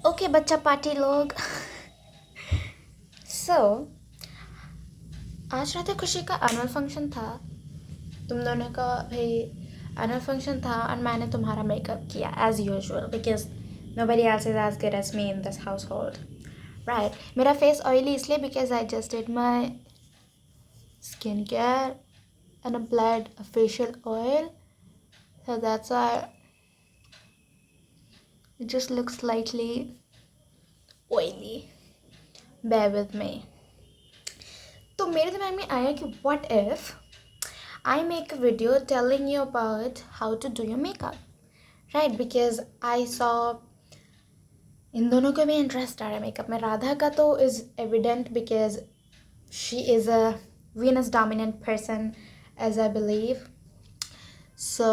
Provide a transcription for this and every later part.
Okay बच्चा party लोग। सो आज रात खुशी का एनुअल फंक्शन था। तुम दोनों का भाई एनुअल फंक्शन था और मैंने तुम्हारा मेकअप किया as usual because nobody else is as good as me in this household, right? मेरा फेस ऑयली इसलिए because I just did my skin care and applied a facial oil, so that's why it just looks slightly oily. Bear with me. तो मेरे दिमाग में आया कि what if I make a video telling you about how to do your makeup, right? Because I saw इन दोनों को भी interest आ रहा है मेकअप में. राधा का तो is evident because she is a Venus dominant person, as I believe. So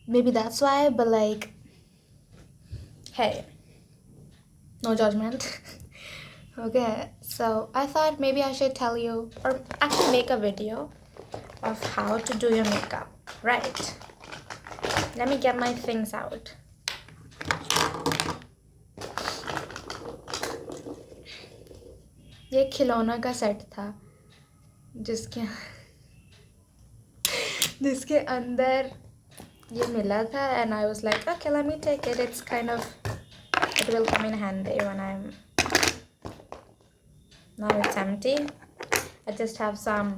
maybe that's why, but like, hey, no judgment. Okay, so I thought maybe I should tell you or actually make a video of how to do your makeup, right? Let me get my things out. ये खिलौना का set था जिसके अंदर ये मिला था and I was like, okay, let me take it. It's kind of, it will come in handy when I'm, now it's empty. I just have some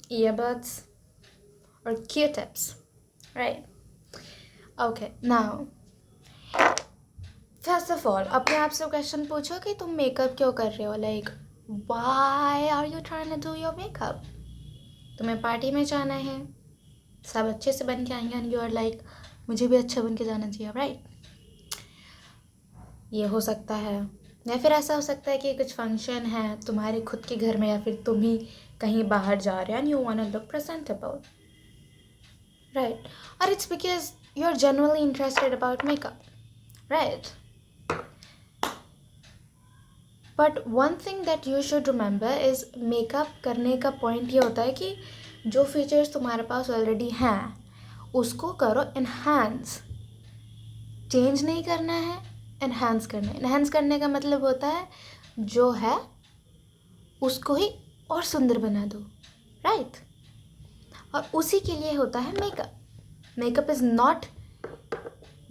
earbuds or Q-tips, right? Okay, now first of all अपने आप से question पूछो कि तुम makeup क्यों कर रहे हो. Like why are you trying to do your makeup. तुम्हें पार्टी में जाना है, सब अच्छे से बन के आएंगे एंड यू आर लाइक मुझे भी अच्छा बन के जाना चाहिए, राइट? ये हो सकता है, या फिर ऐसा हो सकता है कि कुछ फंक्शन है तुम्हारे खुद के घर में या फिर तुम ही कहीं बाहर जा रहे हो and you want to look presentable, right? और it's because you are genuinely interested about makeup, right? But one thing that you should remember is makeup करने का पॉइंट ये होता है कि जो फीचर्स तुम्हारे पास ऑलरेडी हैं उसको करो एनहांस. चेंज नहीं करना है, एनहांस करना है. एनहांस करने का मतलब होता है जो है उसको ही और सुंदर बना दो, राइट? और उसी के लिए होता है makeup. Makeup is not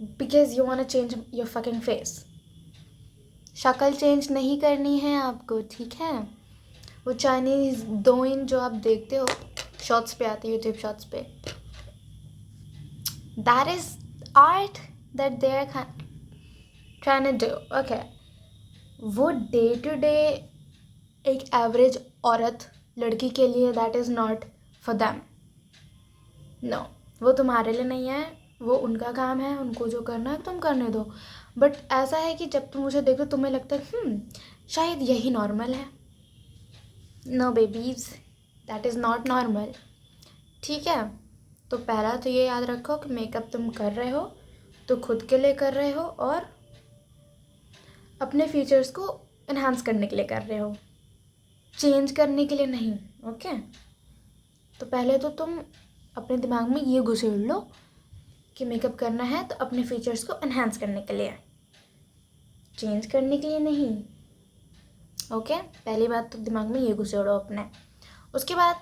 because you want to change your fucking face. शक्ल चेंज नहीं करनी है आपको, ठीक है? वो चाइनीज़ डोइन जो आप देखते हो शॉर्ट्स पे आते, यूट्यूब शॉर्ट्स पे, that is art that they are trying to do. Okay, वो डे टू डे एक एवरेज औरत लड़की के लिए that is not for them. No, वो तुम्हारे लिए नहीं है, वो उनका काम है, उनको जो करना है तुम करने दो. बट ऐसा है कि जब तुम मुझे देखो तुम्हें लगता है शायद यही नॉर्मल है. No babies, that is not normal, ठीक है? तो पहला तो ये याद रखो कि मेकअप तुम कर रहे हो तो खुद के लिए कर रहे हो और अपने फीचर्स को इन्हांस करने के लिए कर रहे हो, चेंज करने के लिए नहीं. ओके, तो पहले तो तुम अपने दिमाग में ये घुसेड़ लो कि मेकअप करना है तो अपने फीचर्स को इन्हांस करने के लिए, चेंज करने के लिए नहीं. ओके, पहली बात तो दिमाग में ये घुसेड़ो अपने. उसके बाद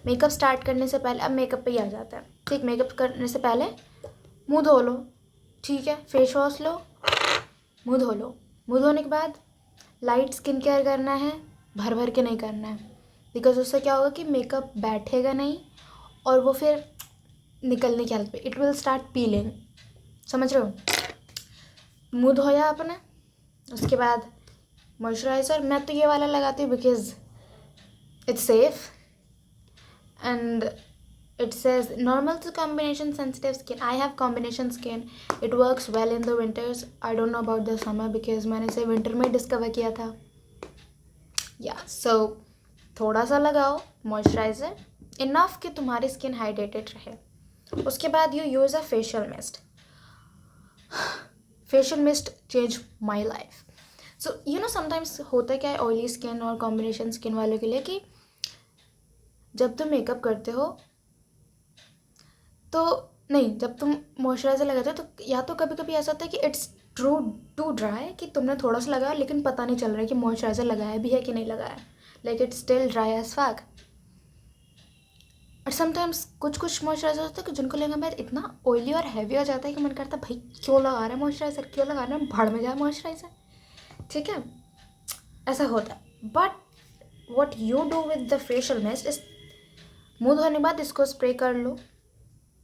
मेकअप स्टार्ट करने से पहले, अब मेकअप पे ही आ जाता है, ठीक? मेकअप करने से पहले मुंह धो लो, ठीक है? फेस वॉश लो, मुंह धो लो. मुंह धोने के बाद लाइट स्किन केयर करना है, भर भर के नहीं करना है, बिकॉज उससे क्या होगा कि मेकअप बैठेगा नहीं और वो फिर निकलने की हालत पे, इट विल स्टार्ट पीलिंग. समझ रहे हो? मुंह धोया आपने, उसके बाद मॉइस्चराइज़र. मैं तो ये वाला लगाती हूँ because it's safe and it says normal to combination sensitive skin. I have combination skin. It works well in the winters. I don't know about the summer because मैंने इसे winter में डिस्कवर किया था. So थोड़ा सा लगाओ moisturiser, enough कि तुम्हारी स्किन हाइड्रेटेड रहे. उसके बाद you use a facial mist. Facial mist change my life. So you know sometimes होता है क्या है ऑयली स्किन और कॉम्बिनेशन स्किन वालों के लिए कि जब तुम मेकअप करते हो तो नहीं, जब तुम मॉइस्चराइज़र लगाते हो तो या तो कभी कभी ऐसा होता है कि इट्स टू ड्राई, कि तुमने थोड़ा सा लगाया लेकिन पता नहीं चल रहा है कि मॉइस्चराइज़र लगाया भी है कि नहीं लगाया, like it's still dry as fuck. और समटाइम्स कुछ मॉइस्चराइज़र होता है कि जिनको लेने के बाद इतना ऑयली और हैवी हो जाता है कि मन करता है भाई क्यों लगा रहा है मॉइस्चराइज़र, क्यों लगा रहा है, भाड़ में जाए मॉइस्चराइज़र। ठीक है, ऐसा होता है। But what you do with the facial mist इस, मुँह धोने बाद इसको स्प्रे कर लो।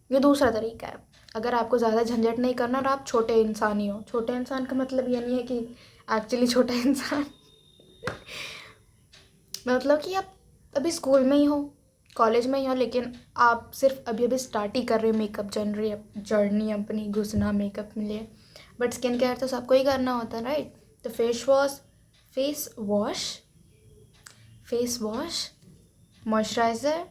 ये दूसरा तरीका है, अगर आपको ज़्यादा झंझट नहीं करना और आप छोटे इंसान ही हो। छोटे इंसान का मतलब ये नहीं है कि एक्चुअली छोटा इंसान मतलब कि आप अभी स्कूल में ही हो, कॉलेज में ही हो, लेकिन आप सिर्फ अभी अभी स्टार्ट ही कर रहे हो मेकअप जर्नी अपनी, घुसना मेकअप में लिए। बट स्किन केयर तो सबको ही करना होता है, राइट। तो फेस वॉश, मॉइस्चराइज़र,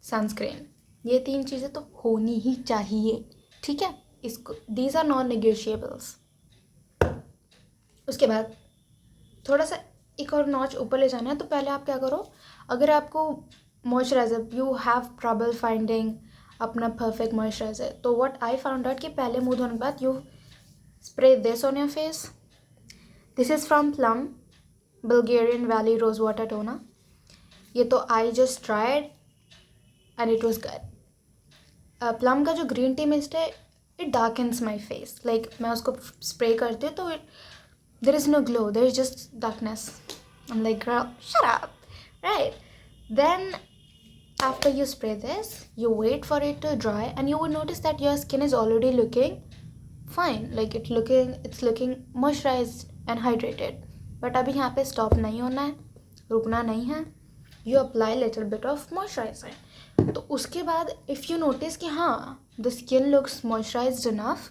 सनस्क्रीन, ये 3 चीज़ें तो होनी ही चाहिए। ठीक है, इसको दीज आर नॉन नेगोशिएबल्स। उसके बाद थोड़ा सा एक और नॉच ऊपर ले जाना है, तो पहले आप क्या करो, अगर आपको moisturiser you have trouble finding अपना परफेक्ट मॉइस्चराइज़र, तो व्हाट आई फाउंड आउट कि पहले मुँह धोने के बाद you spray this on your face. This is from Plum Bulgarian valley rose water toner. ये तो I just tried and it was good. Plum का जो ग्रीन टी मिस्ट है, it darkens my face, like मैं उसको spray करती हूँ तो there is no glow, there is just darkness. I'm like, girl, shut up, right? Then after you spray this, you wait for it to dry and you will notice that your skin is already looking fine, like it's looking moisturized and hydrated. But अभी यहाँ पे stop नहीं होना है, रुकना नहीं है। You apply little bit of moisturizer. तो उसके बाद if you notice कि हाँ the skin looks moisturized enough,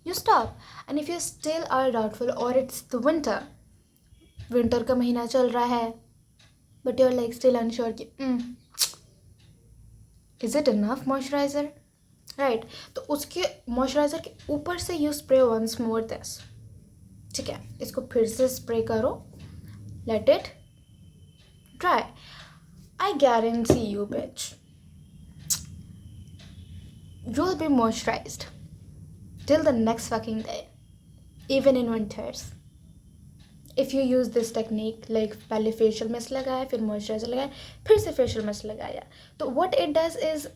you stop. And if you still are doubtful or it's the winter का महीना चल रहा है, but you're like still unsure कि is it enough moisturizer, right? तो उसके मॉइस्चराइज़र के ऊपर से you spray once more this. ठीक है, इसको फिर से स्प्रे करो, let it dry. I guarantee you bitch, you'll be moisturized till the next fucking day, even in winters. If you use this technique, like पहले फेशियल मिस्ट लगाया, फिर moisturiser लगाया, फिर से फेशियल मिस्ट लगाया, तो what it does is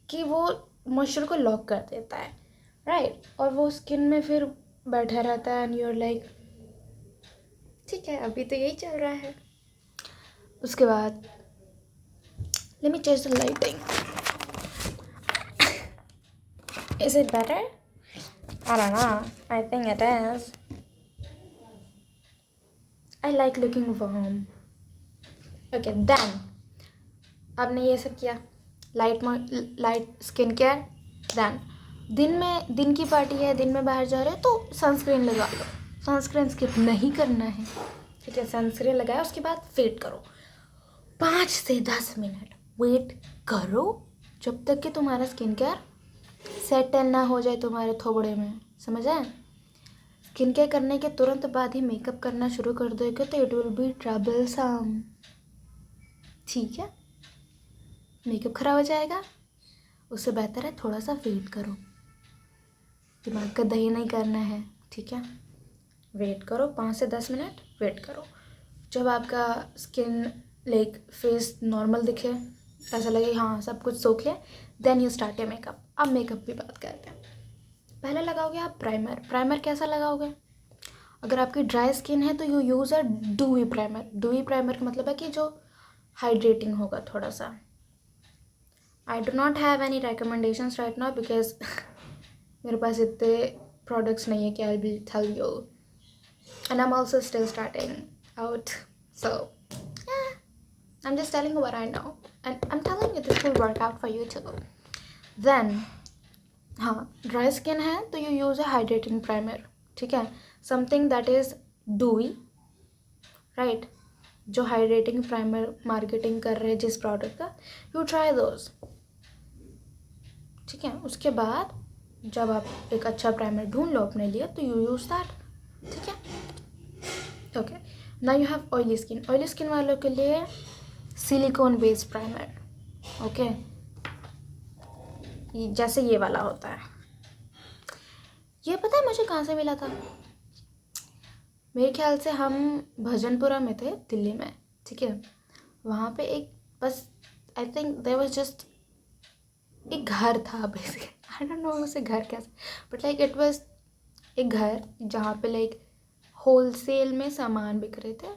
कि वो मॉइस्चर को लॉक कर देता है, राइट? और वो स्किन में फिर बैठा रहता है एंड यूर लाइक ठीक है अभी तो यही चल रहा है। उसके बाद let me change the lighting. Is it better? I don't know. I think it is. I like looking warm. Okay, then आपने ये सब किया, लाइट स्किन केयर। देन दिन की पार्टी है, दिन में बाहर जा रहे हो तो सनस्क्रीन लगा लो। सनस्क्रीन स्किप नहीं करना है, ठीक है। सनस्क्रीन लगाया, उसके बाद वेट करो 5 से 10 मिनट वेट करो जब तक कि तुम्हारा स्किन केयर सेटल ना हो जाए तुम्हारे थोबड़े में, समझ आए? स्किन केयर करने के तुरंत बाद ही मेकअप करना शुरू कर दोगे तो इट विल बी ट्रबलसम, ठीक है। मेकअप खराब हो जाएगा, उससे बेहतर है थोड़ा सा वेट करो, दिमाग का दही नहीं करना है, ठीक है। वेट करो 5 से 10 मिनट वेट करो। जब आपका स्किन लाइक फेस नॉर्मल दिखे, ऐसा लगे हाँ सब कुछ सोख ले, then you start your makeup. अब मेकअप की बात करते हैं। पहले लगाओगे आप प्राइमर कैसा लगाओगे? अगर आपकी ड्राई स्किन है तो you use a dewy primer का मतलब है कि जो हाइड्रेटिंग होगा थोड़ा सा। I do not have any recommendations right now because मेरे पास इतने प्रोडक्ट्स नहीं है कि I will tell you, and I am also still starting out, so I'm just telling you what I know and I'm telling you this will work out for you too. Then हाँ, dry skin है तो you use a hydrating primer, ठीक है। Something that is डूई, right. जो hydrating primer marketing कर रहे हैं जिस प्रोडक्ट का, यू ट्राई दोज, ठीक है। उसके बाद जब आप एक अच्छा प्राइमर ढूंढ लो अपने लिए तो यू यूज़ दैट, ठीक है। Okay, now you have oily skin वालों के लिए सिलिकॉन बेस्ड प्राइमर, ओके। जैसे ये वाला होता है। ये पता है मुझे कहाँ से मिला था? मेरे ख्याल से हम भजनपुरा में थे, दिल्ली में, ठीक है। वहाँ पे एक बस I think there was just एक घर था बेसिकली, आई डोंट नो उसे घर कैसे, बट लाइक इट वाज एक घर जहाँ पे लाइक होलसेल में सामान बिक रहे थे,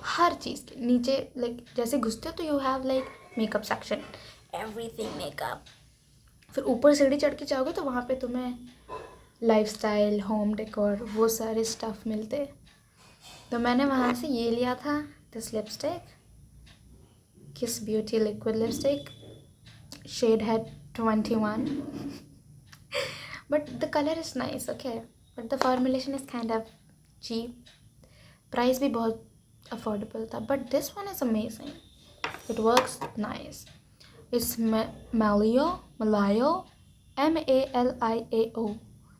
हर चीज़ के नीचे। लाइक जैसे घुसते हो तो you have like makeup section, everything makeup. फिर ऊपर सीढ़ी चढ़ के जाओगे तो वहाँ पे तुम्हें लाइफस्टाइल, होम डेकोर, वो सारे स्टफ़ मिलते। तो मैंने वहाँ से ये लिया था, this lipstick, kiss beauty liquid lipstick, shade है 21 but the colour is nice, okay, but the formulation is kind of cheap, price भी बहुत अफोर्डेबल था, but this one is amazing, it works nice. It's Malayo, Malaio.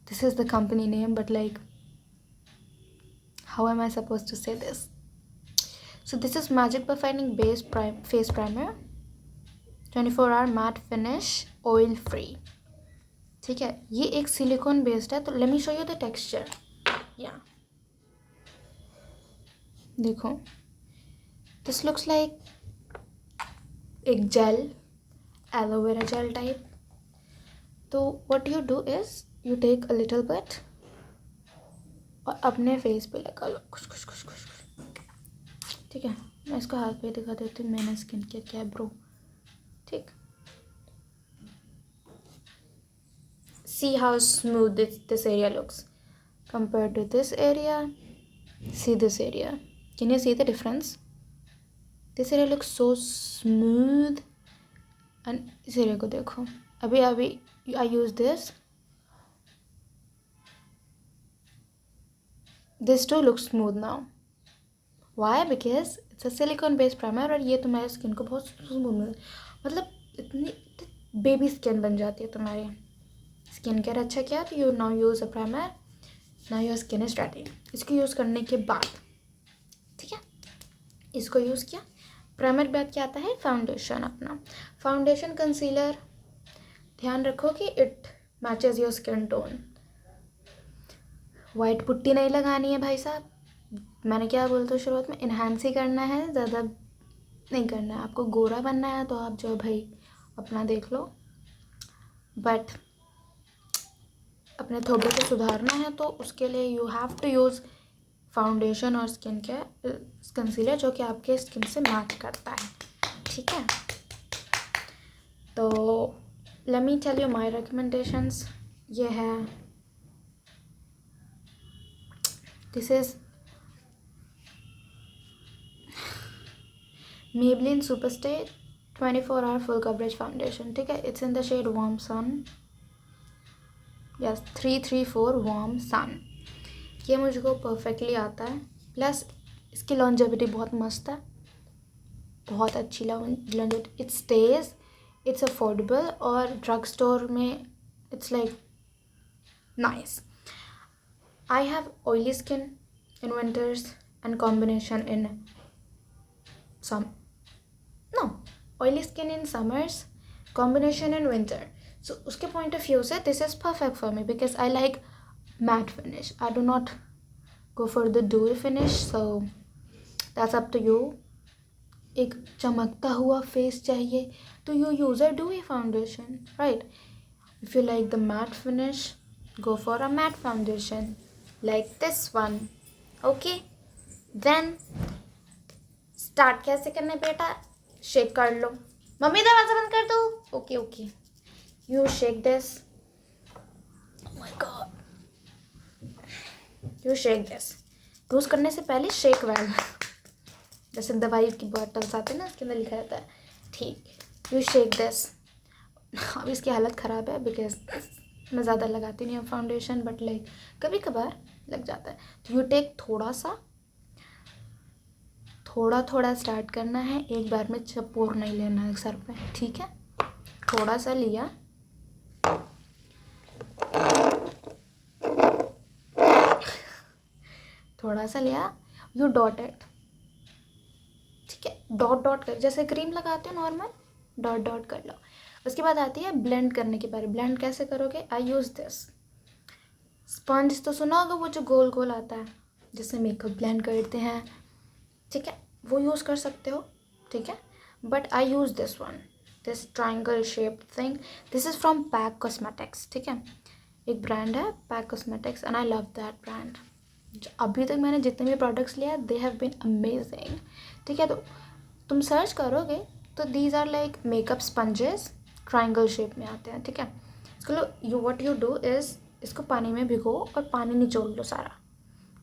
This is the company name, but like, how am I supposed to say this? So this is Magic Perfecting Base Face Primer, 24 hour matte finish, oil free, ठीक है। ये एक silicon based है, तो let me show you the texture. या देखो, this looks like एक gel, aloe vera gel type. तो what you do is you take a little bit और अपने फेस पे लगा लो, खुश खुश खुश खुश खुश, ठीक है। मैं इसको हाथ पे दिखा देती हूँ, मैंने स्किन केयर किया ब्रो, ठीक। See how smooth this area looks compared to this area. See this area. Can you see the difference? This area looks so smooth. And इस area को देखो, अभी I use this. This too looks smooth now. Why? Because it's a silicone based primer और ये तुम्हारे skin को बहुत smooth, मतलब इतनी बेबी स्किन बन जाती है तुम्हारी। स्किन केयर अच्छा किया तो you now use a primer, now your skin is ready. इसको यूज़ करने के बाद, ठीक है, इसको यूज़ किया, प्राइमर के बाद क्या आता है, फाउंडेशन। अपना फाउंडेशन कंसीलर ध्यान रखो कि it matches your skin tone. White putty नहीं लगानी है भाई साहब, मैंने क्या बोलता हूँ शुरुआत में, इन्हांस ही करना है, ज़्यादा नहीं करना है। आपको गोरा बनना है तो आप जो भाई अपना देख लो, बट अपने थोबे को सुधारना है तो उसके लिए you have to use foundation और स्किन केयर कंसीलर जो कि आपके स्किन से मैच करता है, ठीक है। तो let me tell you my recommendations. ये है, this is Maybelline Superstay 24 hour full coverage foundation, ठीक है। It's in the shade warm sun, yes 334 warm sun. ये मुझको परफेक्टली आता है, प्लस इसकी लॉन्जेविटी बहुत मस्त है, बहुत अच्छी longevity, it stays, it's affordable, और ड्रग स्टोर में it's like nice. I have oily skin in winters and combination in oily skin in summers, combination in winter. So उसके पॉइंट ऑफ व्यू से this is perfect for me because I like matte finish, I do not go for the dewy finish, so that's up to you. एक चमकता हुआ face चाहिए तो you use a dewy foundation, right? If you like the matte finish, go for a matte foundation like this one, okay? Then start कैसे करना है बेटा, shake कर लो। मम्मी दरवाजा बंद कर दो। Okay okay, you shake this, oh my god, you shake this. Use करने से पहले शेक वेल, जैसे दवाई की बॉटल्स आते हैं ना, उसके अंदर लिखा रहता है, ठीक। You shake this. अब इसकी हालत ख़राब है बिकॉज मैं ज़्यादा लगाती नहीं हूँ फाउंडेशन, बट लाइक कभी कभार लग जाता है। तो यू टेक थोड़ा थोड़ा स्टार्ट करना है, एक बार में चपोर नहीं लेना है सर पे, ठीक है। थोड़ा सा लिया, थोड़ा सा लिया, यू डॉट इट, ठीक है। डॉट डॉट कर, जैसे क्रीम लगाते हो नॉर्मल, डॉट डॉट कर लो। उसके बाद आती है ब्लेंड करने की बारी। ब्लेंड कैसे करोगे? आई यूज़ दिस स्पंज, तो सुना होगा वो जो गोल गोल आता है जिससे मेकअप ब्लेंड करते हैं, ठीक है, वो यूज़ कर सकते हो, ठीक है, but I use this one, this triangle shape thing. This is from pack cosmetics, ठीक है, एक ब्रांड है pack cosmetics and I love that brand. अभी तक मैंने जितने भी प्रोडक्ट्स लिया दे हैव बीन अमेजिंग, ठीक है। तो तुम सर्च करोगे तो these are like makeup sponges, triangle shape में आते हैं, ठीक है। इसको लो, व्हाट यू डू इज़ इसको पानी में भिगो और पानी निचोड़ लो सारा,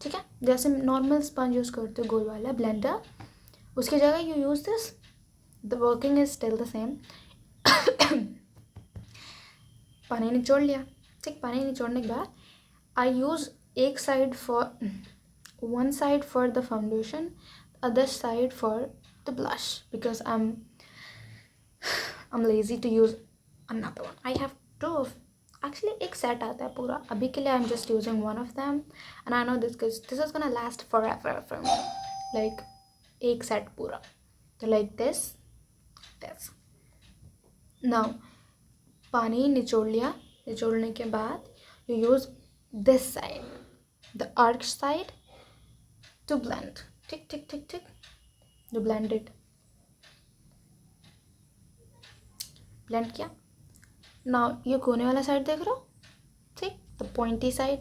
ठीक है, जैसे नॉर्मल स्पंज यूज़ करते हो गोल वाला ब्लेंडर, उसकी जगह you use this, the working is still the same. पानी निचोड़ लिया, ठीक, पानी निचोड़ने के बाद आई यूज़ एक side for one side for the foundation, other side for the blush, because I am lazy to use another one. I have to actually एक सेट आता है पूरा, अभी के लिए I am just using one of them and I know this is gonna last for ever for me, like एक set पूरा। तो लाइक दिस नाउ पानी निचोड़ लिया, निचोड़ने के बाद you use this side, the arc side to blend, ठीक ठीक ठीक ठीक, यू ब्लेंड इट, ब्लेंड किया। नाउ ये कोने वाला साइड देख रहे हो, ठीक, the pointy side,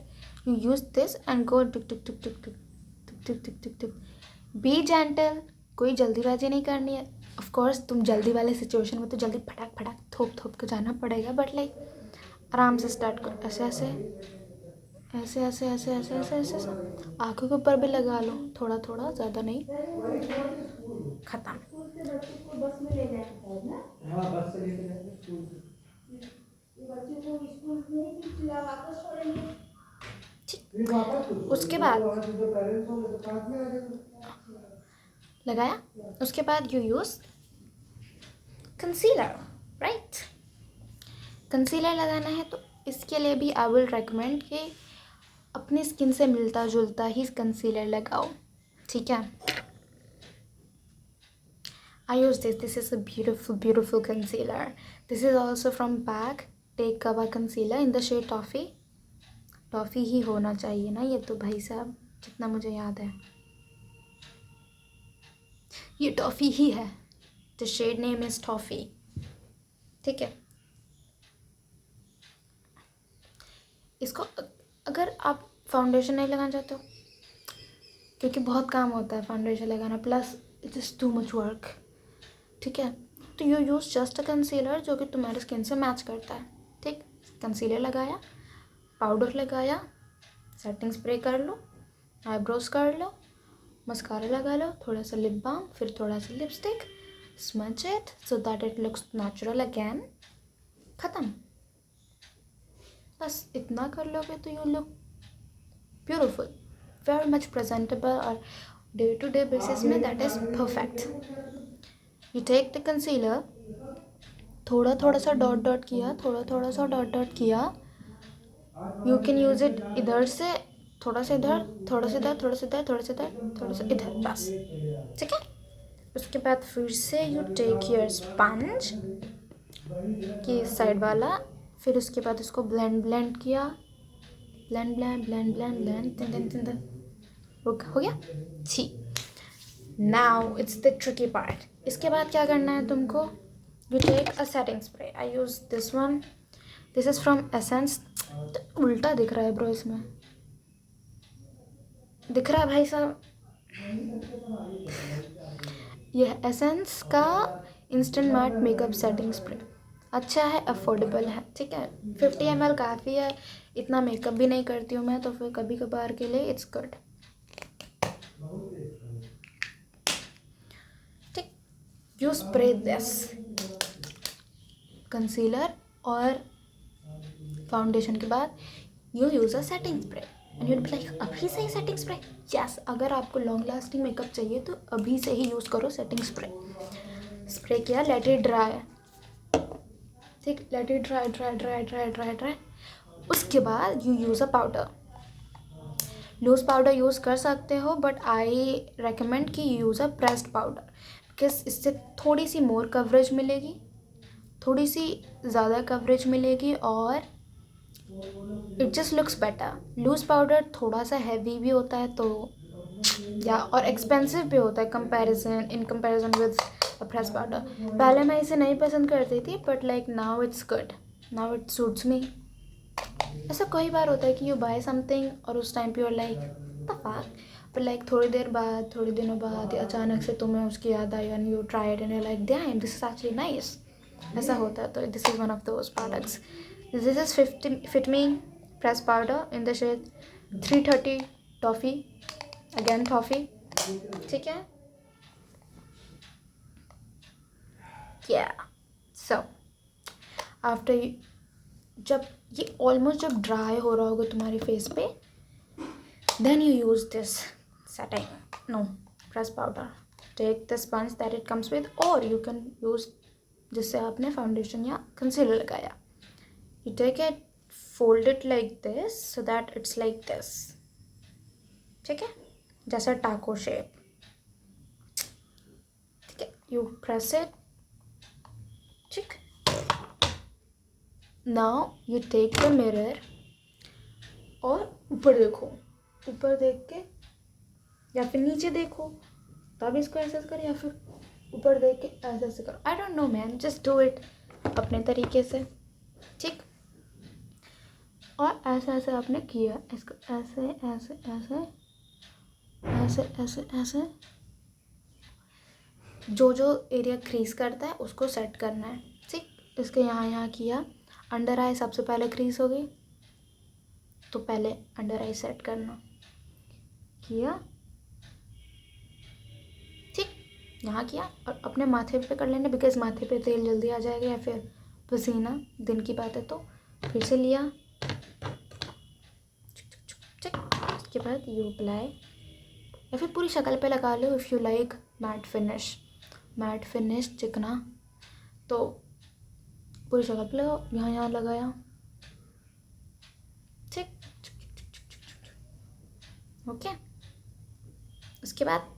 you use this and go टुक टुक टुक टुक टुक टुक टुक टुक टुक टुक। बी जेंटल, कोई जल्दीबाजी नहीं करनी है। ऑफ कोर्स तुम जल्दी वाले सिचुएशन में तो जल्दी फटाक फटाक थोप थोप के जाना पड़ेगा, बट लाइक आराम से स्टार्ट करो, ऐसे ऐसे ऐसे ऐसे ऐसे ऐसे ऐसे ऐसे ऐसे, आँखों के ऊपर भी लगा लो थोड़ा थोड़ा, ज़्यादा नहीं, ख़त्म। उसके बाद लगाया, उसके बाद you use concealer, right. Concealer लगाना है तो इसके लिए भी आई विल रेकमेंड कि अपनी स्किन से मिलता जुलता ही कंसीलर लगाओ, ठीक है। I use this. This is a beautiful, beautiful concealer. This is also from PAC Take Cover Concealer in the shade Toffee. Toffee ही होना चाहिए ना ये तो भाई साहब, जितना मुझे याद है ये टॉफ़ी ही है। The shade name is Toffee, ठीक है। इसको अगर आप फाउंडेशन नहीं लगाना चाहते हो, क्योंकि बहुत काम होता है फाउंडेशन लगाना, plus it is too much work, ठीक है, तो you use just a concealer जो कि तुम्हारे स्किन से मैच करता है, ठीक। कंसीलर लगाया, पाउडर लगाया, सेटिंग स्प्रे कर लो, आईब्रोज कर लो, मस्कारा लगा लो, थोड़ा सा लिप बाम, फिर थोड़ा सा lipstick, smudge it so that it looks natural again, ख़त्म। बस इतना कर लोगे तो you look beautiful, very much presentable, और डे टू डे बेसिस में that is perfect. You take the concealer, थोड़ा थोड़ा सा डॉट डॉट किया, थोड़ा थोड़ा सा डॉट डॉट किया, यू कैन यूज़ इट इधर से थोड़ा सा इधर, थोड़ा सा इधर, थोड़ा सा इधर, थोड़ा सा इधर, थोड़ा सा इधर, बस, ठीक है। उसके बाद फिर से यू टेक योर स्पंज की साइड वाला, फिर उसके बाद उसको ब्लेंड ब्लेंड किया, blend blend blend blend blend, तिन तिन तिन, हो गया, ठीक। Now it's the tricky part. इसके बाद क्या करना है तुमको, you take a setting spray. I use this one, this is from Essence. उल्टा दिख रहा है ब्रो, इसमें दिख रहा है भाई साहब, यह एसेंस का instant matte makeup setting spray अच्छा है, अफोर्डेबल है, ठीक है। 50 ml काफ़ी है, इतना मेकअप भी नहीं करती हूँ मैं, तो फिर कभी कभार के लिए इट्स गुड, ठीक। यू स्प्रे दिस कंसीलर और फाउंडेशन के बाद you use a setting spray and you'd be like अभी से ही सेटिंग स्प्रे, यस। अगर आपको लॉन्ग लास्टिंग मेकअप चाहिए तो अभी से ही यूज़ करो सेटिंग स्प्रे। स्प्रे किया, लेट इट ड्राई, ठीक, let it dry dry dry dry dry dry. उसके बाद you use a powder, loose powder use कर सकते हो, बट आई रेकमेंड कि use a pressed powder, because इससे थोड़ी सी मोर कवरेज मिलेगी, थोड़ी सी ज़्यादा कवरेज मिलेगी और it just looks better. Loose powder थोड़ा सा हैवी भी होता है तो या और एक्सपेंसिव भी होता है in comparison with press powder. पहले मैं इसे नहीं पसंद करती थी but like now it's good, now it suits me. ऐसा कई बार होता है कि यू बाय समथिंग और उस टाइम पे यू लाइक द फक, पर लाइक थोड़ी देर बाद, थोड़ी दिनों बाद अचानक से तुम्हें उसकी याद आई and you try it and you like damn this is actually nice. ऐसा होता है, तो this is one of those products. This is fit me press powder in the shade 330 toffee, again toffee, ठीक है। या सो आफ्टर जब ये almost जब ड्राई हो रहा होगा तुम्हारी फेस पे, then you use this setting no press powder. Take the sponge that it comes with और यू कैन यूज़ जिससे आपने फाउंडेशन या कंसीलर लगाया। You take it, fold it like this so that it's like this, ठीक है, जैसा taco shape, ठीक है। यू प्रेस इट, ठीक। Now you take the mirror और ऊपर देखो, ऊपर देख के या फिर नीचे देखो तब इसको ऐसे करो, या फिर ऊपर देख के ऐसे ऐसे करो। I don't know man, just do it अपने तरीके से, ठीक। और ऐसे ऐसे आपने किया, इसको ऐसे ऐसे ऐसे ऐसे ऐसे ऐसे, जो जो एरिया क्रीज करता है उसको सेट करना है, ठीक। इसके यहाँ किया, अंडर आई सबसे पहले क्रीज हो गई तो पहले अंडर आई सेट करना, किया, ठीक। यहाँ किया और अपने माथे पे कर लेना, बिकॉज माथे पे तेल जल्दी आ जाएगा या फिर पसीना, दिन की बात है तो। फिर से लिया, ठीक। उसके बाद यू अप्लाई या फिर पूरी शक्ल पे लगा लो if you like matte finish चिकना, तो पूरी शक्ल पे लगाओ, यहाँ लगाया, ठीक, ओके। उसके बाद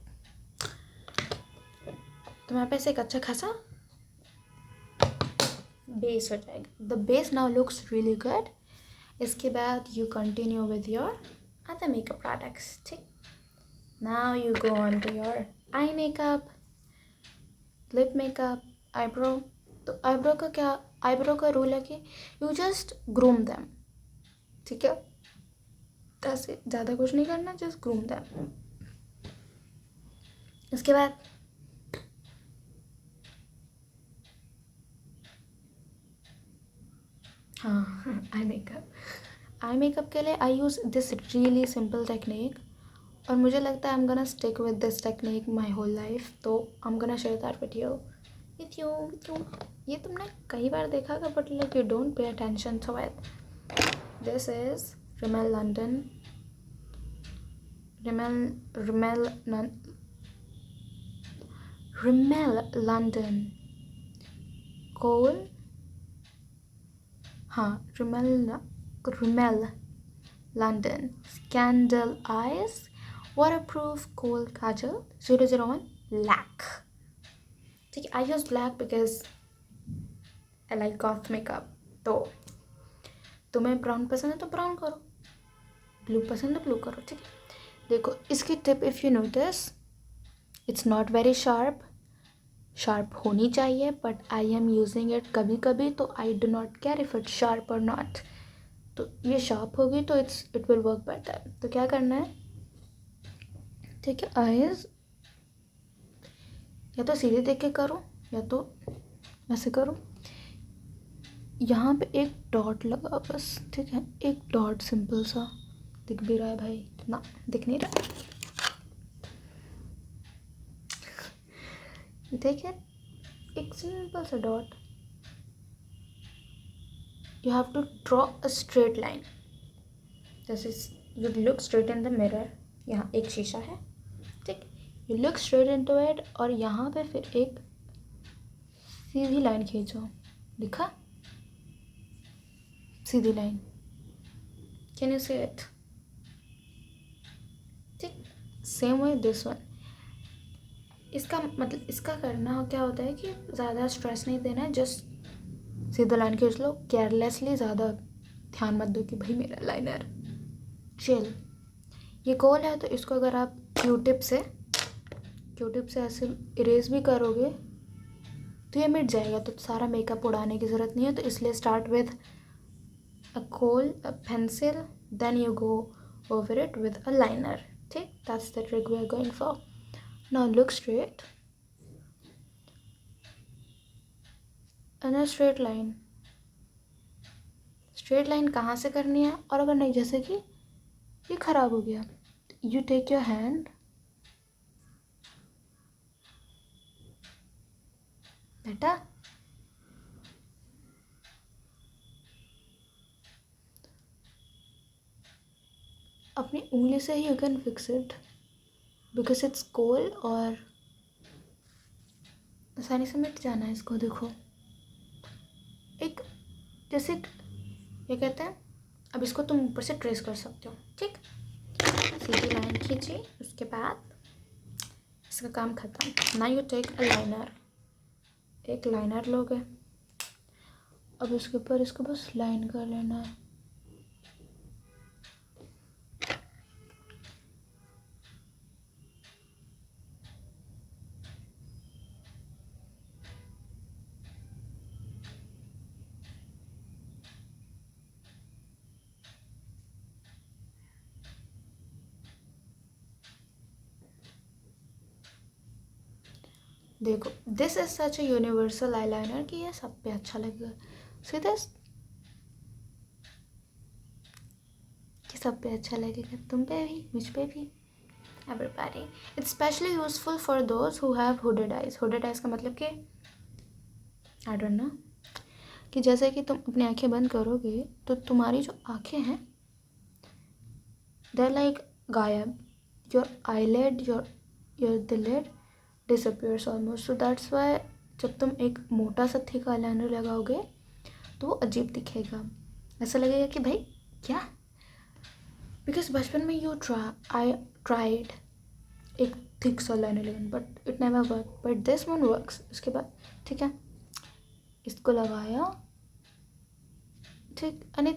तुम्हारे पास एक अच्छा खासा बेस हो जाएगा। The base now looks really good. इसके बाद you continue with your other makeup products, ठीक। Now you go on to your eye makeup, lip makeup, eyebrow. तो आईब्रो का रूल है कि यू जस्ट ग्रूम दैम, ठीक है, ऐसे ज़्यादा कुछ नहीं करना, जस्ट ग्रूम दैम। उसके बाद हाँ आई मेकअप के लिए I use this really simple technique और मुझे लगता है I am gonna stick with this technique my whole life, तो I am gonna share that with you. ये तुमने कई बार देखा होगा but like you don't pay attention to it. This is Rimmel London kohl, हाँ Rimmel London scandal eyes waterproof kohl kajal 001 black, ठीक है। I use black because I like goth makeup. तो तुम्हें ब्राउन पसंद है तो ब्राउन करो, ब्लू पसंद है ब्लू करो, ठीक है। देखो इसकी tip, if you notice it's not very sharp होनी चाहिए but I am using it कभी कभी, तो आई do not care if it sharp और नॉट। तो ये शार्प होगी तो इट विल वर्क बेटर। तो क्या करना है, ठीक है, आईज या तो सीधे देख के करो या तो ऐसे करो, यहाँ पे एक डॉट लगा बस, ठीक है, एक डॉट सिंपल सा। दिख भी रहा है भाई? ना दिख नहीं रहा, ठीक है, एक सिंपल सा dot. You have to draw a straight line, जैसे you look straight in the mirror, यहाँ एक शीशा है, ठीक, you look straight into it और यहाँ पे फिर एक सीधी लाइन खींचो, दिखा सीधी line, can you see it, ठीक। Same way this one. इसका मतलब इसका करना क्या होता है कि ज़्यादा स्ट्रेस नहीं देना है, जस्ट सीधा लाइन खींच लो, केयरलेसली, ज़्यादा ध्यान मत दो कि भाई मेरा लाइनर, चिल। ये गोल है तो इसको अगर आप क्यूटिप से ऐसे इरेज भी करोगे तो ये मिट जाएगा, तो सारा मेकअप उड़ाने की ज़रूरत नहीं है। तो इसलिए start with a kohl, a pencil, then you go over it with a liner. ठीक, that's the trick we are going for. Now look straight and a straight line. Straight line कहाँ से करनी है, और अगर नहीं, जैसे कि ये ख़राब हो गया, यू टेक योर हैंड, बेटा अपनी उंगली से ही you can fix it because it's kohl, और आसानी से मिट जाना है इसको। देखो एक जैसे ये कहते हैं, अब इसको तुम ऊपर से ट्रेस कर सकते हो। ठीक, सीधी लाइन खींची, उसके बाद इसका काम खत्म। Now you take a liner, एक लाइनर लोगे, अब इसके ऊपर इसको बस लाइन कर लेना है। देखो, this is such a universal eyeliner कि ये सब पे अच्छा लगेगा। सी दिस, ये सब पे अच्छा लगेगा, तुम पे भी, मुझ पे भी, everybody. It's specially useful for those who have hooded eyes. Hooded eyes का मतलब कि आई डोंट नो, कि जैसे कि तुम अपनी आंखें बंद करोगे तो तुम्हारी जो आंखें हैं दे आर लाइक गायब, your eyelid, your the lid disappears almost. So that's why जब तुम एक मोटा सा थिक आईलाइनर लगाओगे तो वो अजीब दिखेगा, ऐसा लगेगा कि भाई क्या। बिकॉज बचपन में आई ट्राइड एक थिक सा लाइनर लगाना, but it never work, but this one works. इसके बाद ठीक है, इसको लगाया, ठीक, एंड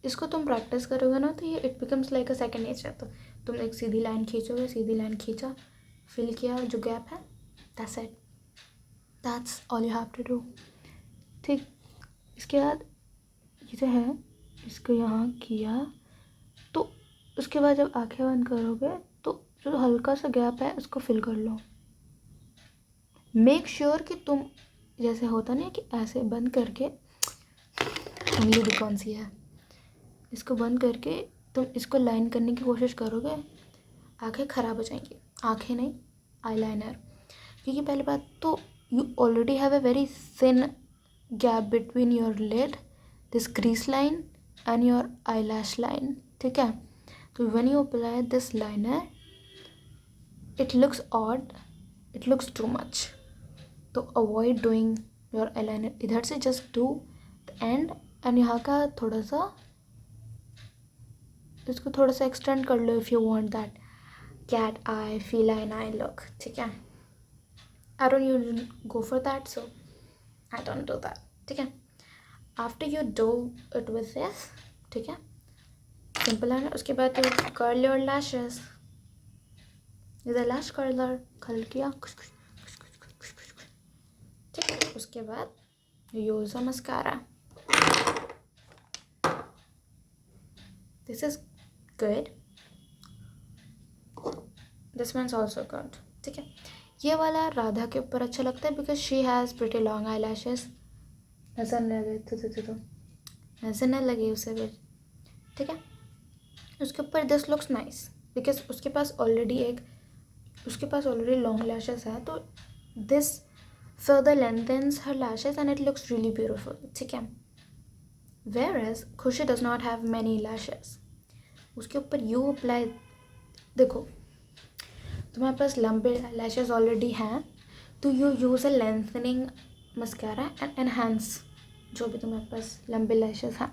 इसको तुम प्रैक्टिस करोगे ना तो ये it becomes like a second nature. तो तुम एक सीधी लाइन खींचोगे, सीधी लाइन खींचा, फिल किया जो गैप है, that's it, that's all you have to do. ठीक, इसके बाद ये जो है इसको यहाँ किया, तो उसके बाद जब आंखें बंद करोगे तो जो हल्का सा गैप है उसको फिल कर लो। मेक श्योर कि तुम, जैसे होता नहीं कि ऐसे बंद करके, उंगली भी कौन सी है, इसको बंद करके तुम इसको लाइन करने की कोशिश करोगे, आंखें ख़राब हो जाएंगी। आंखें नहीं, आईलाइनर, क्योंकि पहली बात तो you already have a very thin gap between your lid, this crease line and your eyelash line. ठीक है, तो when you apply this liner it looks odd, it looks too much. तो अवॉइड डूइंग योर आईलाइनर, इधर से just do the end, and यहाँ का थोड़ा सा, इसको थोड़ा सा एक्सटेंड कर लो if you want that cat eye, feline eye look. ठीक है, I don't usually go for that, so I don't do that. ठीक है, after you do it with this, ठीक है, सिंपल है ना। उसके बाद you curl your lashes with a lash curler, curl किया, ठीक। उसके बाद you use a mascara. This is good. This one's also good. ठीक है, ये वाला राधा के ऊपर अच्छा लगता है because she has pretty long eye lashes. नजर न लगे तो नजर न लगे उसे भी, ठीक है। उसके ऊपर दिस लुक्स नाइस बिकॉज उसके पास ऑलरेडी लॉन्ग लैशेस है, तो this further lengthens her lashes and it looks really beautiful. ठीक है, whereas Khushi does not have many lashes, उसके ऊपर यू अप्लाई, देखो तुम्हारे पास लंबे लैशेस ऑलरेडी हैं तो you use a lengthening mascara and enhance जो भी तुम्हारे पास लंबे लैशेस हैं,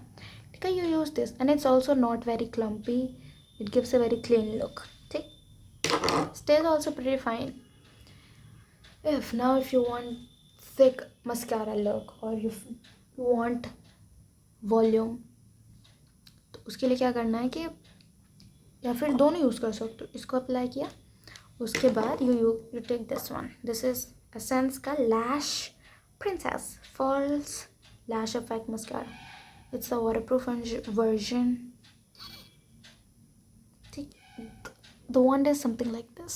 ठीक है, you use this and it's also not very clumpy, it gives a very clean look. ठीक, stays also pretty fine. If you want thick mascara look or you want volume, तो उसके लिए क्या करना है कि, या फिर दोनों यूज़ कर सकते हो। इसको अप्लाई किया, उसके बाद you take this one, this is essence का lash princess false lash effect mascara. It's a waterproof version. ठीक, the wand is something like this.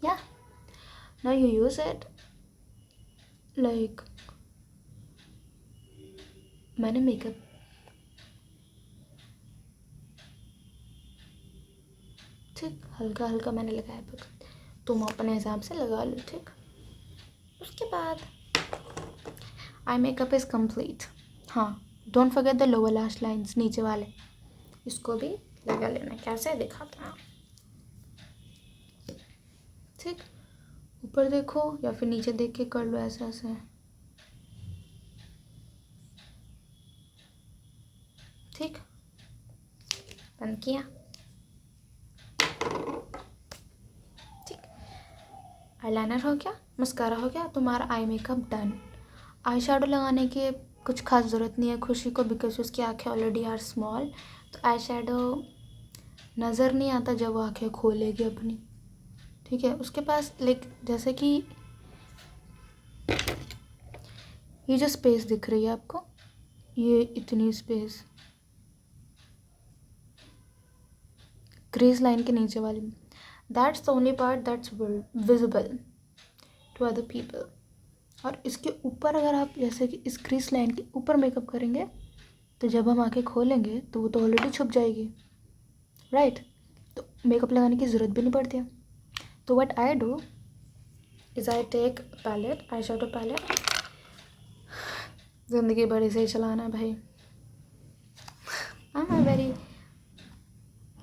Yeah, now you use it like, मैंने मेकअप ठीक हल्का हल्का मैंने लगाया, पर तुम अपने हिसाब से लगा लो। ठीक, उसके बाद आई मेकअप इज़ कंप्लीट। हाँ, don't forget the lower lash lines, नीचे वाले, इसको भी लगा लेना। कैसे दिखाता हूँ, ठीक, ऊपर देखो या फिर नीचे देख के कर लो, ऐसे ऐसे। ठीक, बंद किया। ठीक, आईलाइनर हो गया, मस्कारा हो गया, तुम्हारा eye makeup done. Eye shadow लगाने की कुछ खास ज़रूरत नहीं है खुशी को, बिकॉज उसकी आँखें ऑलरेडी आर स्मॉल, तो आई शेडो नज़र नहीं आता जब वो आँखें खोलेगी अपनी। ठीक है, उसके पास लाइक जैसे कि ये जो स्पेस दिख रही है आपको, ये इतनी स्पेस क्रीज लाइन के नीचे वाली, that's the only part that's visible to other people. और इसके ऊपर अगर आप जैसे कि इस क्रीज लाइन के ऊपर मेकअप करेंगे, तो जब हम आंखें खोलेंगे तो वो तो ऑलरेडी छुप जाएगी, राइट? तो मेकअप लगाने की ज़रूरत भी नहीं पड़ती है। तो what I do is I take palette, eye shadow palette. ज़िंदगी बड़ी सही चलाना है भाई। I am very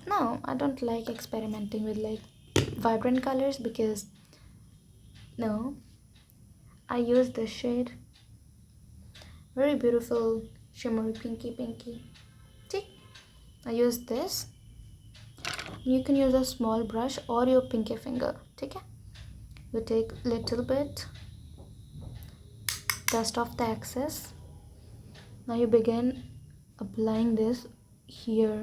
no, I don't like experimenting with like vibrant colors, because no, I use this shade, very beautiful shimmery pinky. See, I use this. You can use a small brush or your pinky finger. Okay, you take little bit, dust off the excess. Now you begin applying this here.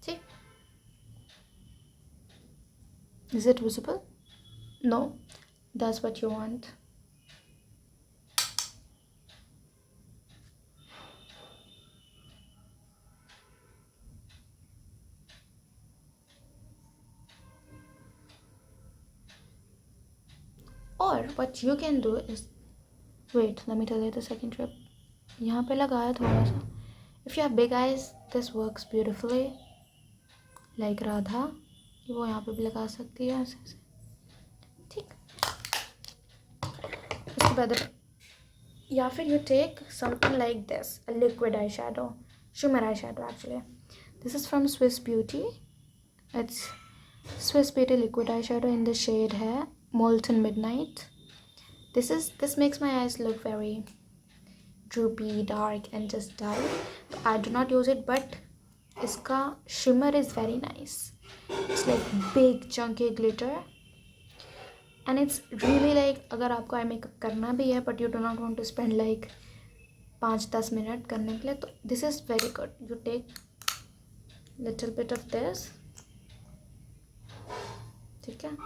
See? Is it visible? No, that's what you want. Or what you can do is, wait, let me tell you the second tip. यहाँ पे लगाया थोड़ा सा. If you have big eyes, this works beautifully. Like Radha, वो यहाँ पे भी लगा सकती है ऐसे ऐसे. ठीक. उसके बाद या फिर you take something like this, a liquid eyeshadow, shimmer eyeshadow actually. This is from Swiss Beauty. It's Swiss Beauty liquid eyeshadow in the shade है Molten Midnight. This makes my eyes look very droopy, dark and just dull. So I do not use it, but इसका shimmer is very nice. It's like big chunky glitter. And it's really like, अगर आपको eye makeup करना भी है but you do not want to spend like 5-10 minute करने के लिए, तो this is very good. You take little bit of this. ठीक है.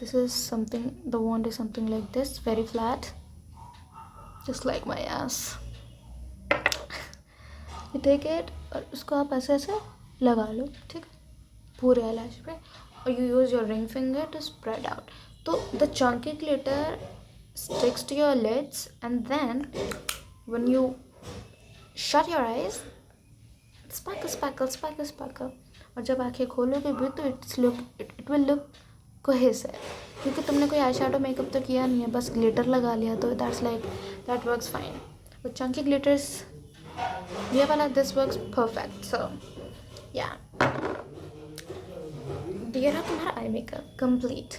This is something, the wand is something like this, very flat, just like my ass. You take it और उसको आप ऐसे ऐसे लगा लो, ठीक है, पूरे eyelash पे, और you use your ring finger to spread out. तो the chunky glitter sticks to your lids, and then when you shut your eyes, sparkle. और जब आंखें खोलोगे भी तो it will look cohesive, क्योंकि तुमने कोई आई शेडो मेकअप तो किया नहीं है, बस ग्लिटर लगा लिया, तो that works fine. With chunky glitters, ये वाला this works perfect. So yeah, ये रहा तुम्हारा आई मेकअप complete.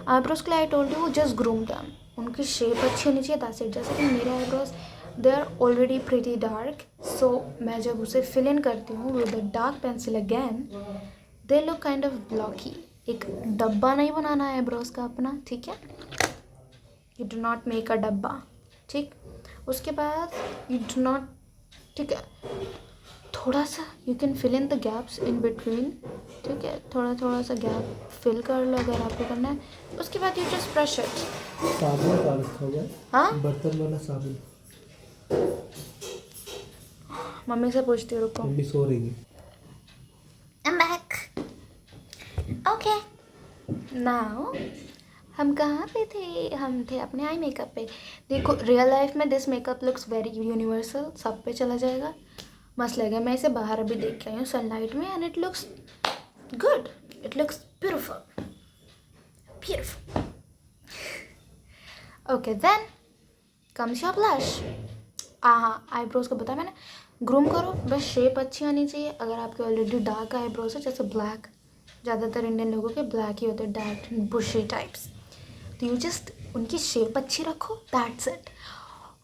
आईब्रोज के लिए I told you just groom them, उनकी शेप अच्छी होनी चाहिए, दैट्स इट। जैसे कि मेरे eyebrows they are already pretty dark, so मैं जब उसे फिल इन करती हूँ with the dark pencil again, they look kind of blocky. एक डब्बा नहीं बनाना है आईब्रोज का अपना, ठीक है, you do not make a डब्बा, ठीक। उसके बाद यू डू नॉट, ठीक है, थोड़ा सा you can fill in the gaps in between, ठीक है, थोड़ा थोड़ा सा गैप फिल कर लो अगर आपको करना है। उसके बाद यू जस्ट ब्रश इट। साबुन का रखा हुआ है, हाँ, बर्तन वाला साबुन। मम्मी से पूछती हूँ, रुको। मम्मी सो रही है। I'm back. Okay. Now हम कहाँ पे थे? हम थे अपने आई मेकअप पे। देखो रियल लाइफ में this makeup looks very universal, सब पे चला जाएगा, मस्त लगेगा। मैं इसे बाहर अभी देख के आई हूँ सनलाइट में, and it looks good, it looks beautiful, beautiful. Okay then comes your blush. हाँ, आईब्रोज का बताया मैंने, ग्रूम करो, बस शेप अच्छी होनी चाहिए। अगर आपके ऑलरेडी डार्क आईब्रोज है, जैसे ब्लैक, ज़्यादातर इंडियन लोगों के ब्लैक ही होते हैं, डार्क बुशी टाइप्स, तो यू जस्ट उनकी शेप अच्छी रखो, दैट्स इट।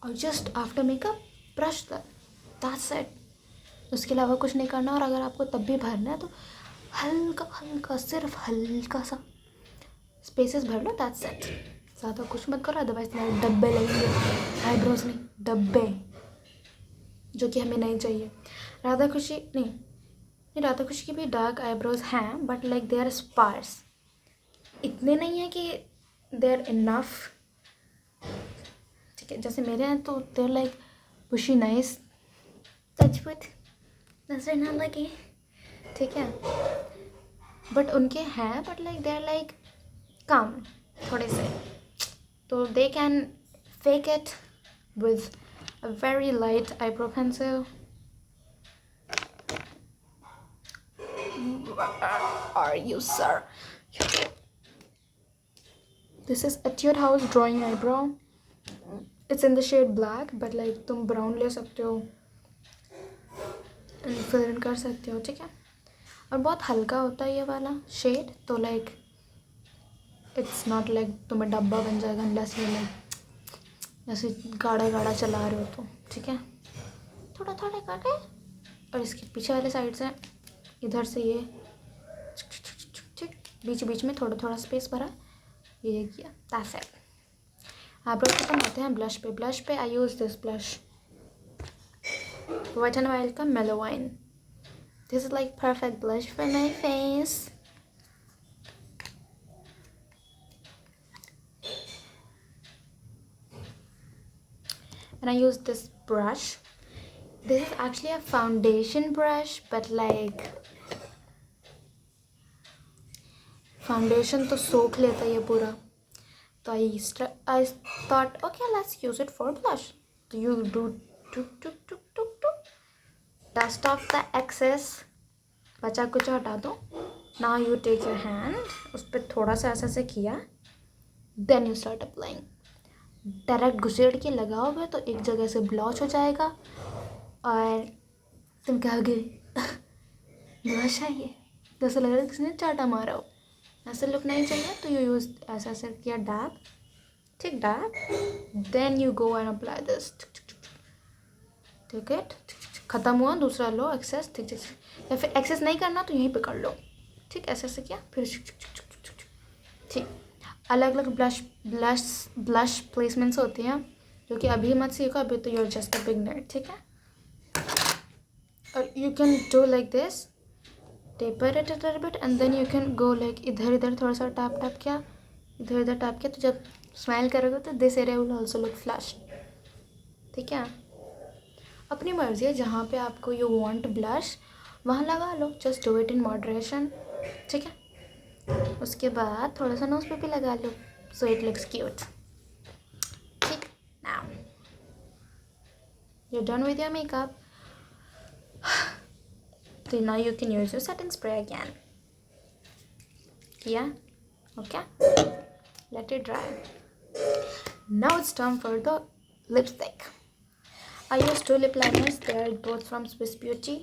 और just after makeup brush that's it. उसके अलावा कुछ नहीं करना। और अगर आपको तब भी भरना है तो हल्का हल्का, सिर्फ हल्का सा स्पेसेस भर लो, दैट्स इट। ज़्यादा कुछ मत करो, अदरवाइज तुम्हारे डब्बे लगेंगे, आईब्रोज नहीं डब्बे, जो कि हमें नहीं चाहिए। राधा खुशी नहीं, राधा खुशी की भी डार्क आईब्रोज हैं, but like they are sparse, इतने नहीं है कि दे आर इनफ, ठीक है। जैसे मेरे हैं तो they are like bushy nice, touchwood, नजर ना लगे, ठीक है। बट उनके हैं, but like they are like कम थोड़े से, तो they can fake it with a very light eyebrow pencil. Where are you, sir? This is Etude House drawing eyebrow. It's in the shade black, but like तुम brown ले सकते हो and fill in कर सकते हो, ठीक है। और बहुत हल्का होता है ये वाला शेड, तो लाइक इट्स नॉट लाइक तुम्हें डब्बा बन जाएगा unless you like ऐसे गाढ़ा गाढ़ा चला रहे हो तो, ठीक है। थोड़ा थोड़ा करके, और इसके पीछे वाले साइड से इधर से ये ठीक बीच बीच में थोड़ा थोड़ा स्पेस भरा, ये किया, दैट्स इट। आईब्रोज खत्म होते हैं ब्लश पे। ब्लश पे I use this blush, wet and wild का mellow wine. This is like perfect blush for my face. And I use this brush. This is actually a foundation brush, but like foundation तो सोख लेता है ये पूरा, तो I thought okay, let's use it for blush. So you do dust off the excess, बचा कुछ हटा दो। Now you take your hand, उस पर थोड़ा सा ऐसे किया, then you start applying. Direct घुसेड़ के लगाओगे तो एक जगह से ब्लॉच हो जाएगा और तुम कहोगे ब्लश है ये, तो ऐसा लग रहा है किसी ने चाटा मारा हो, ऐसा लुक नहीं चाहिए। तो यू यूज़ ऐसा ऐसा किया डैब, ठीक dab, then you go and apply this, ठीक है। ख़त्म हुआ, दूसरा लो एक्सेस, ठीक ठीक, या फिर एक्सेस नहीं करना तो यहीं पे कर लो, ठीक। ऐसे ऐसे किया, फिर ठीक। अलग अलग ब्लश प्लेसमेंट्स होती हैं, जो कि अभी मत सीखो, अभी तो यूर जस्ट अ बिगनर, ठीक है। और you can do like this, taper it a little bit, and then you can go like इधर इधर थोड़ा सा टैप टैप किया, इधर इधर टैप किया, तो जब स्माइल करोगे तो this area will also look flush, ठीक है। अपनी मर्जी है, जहाँ पे आपको यू वांट ब्लश वहाँ लगा लो, just do it in moderation, ठीक है। उसके बाद थोड़ा सा नोज पे भी लगा लो, सो इट लुक्स क्यूट, ठीक। Now you done with your makeup, so now you can use your setting spray again. Yeah, okay, let it dry. Now it's time for the lipstick. I use two lip liners. They are both from Swiss Beauty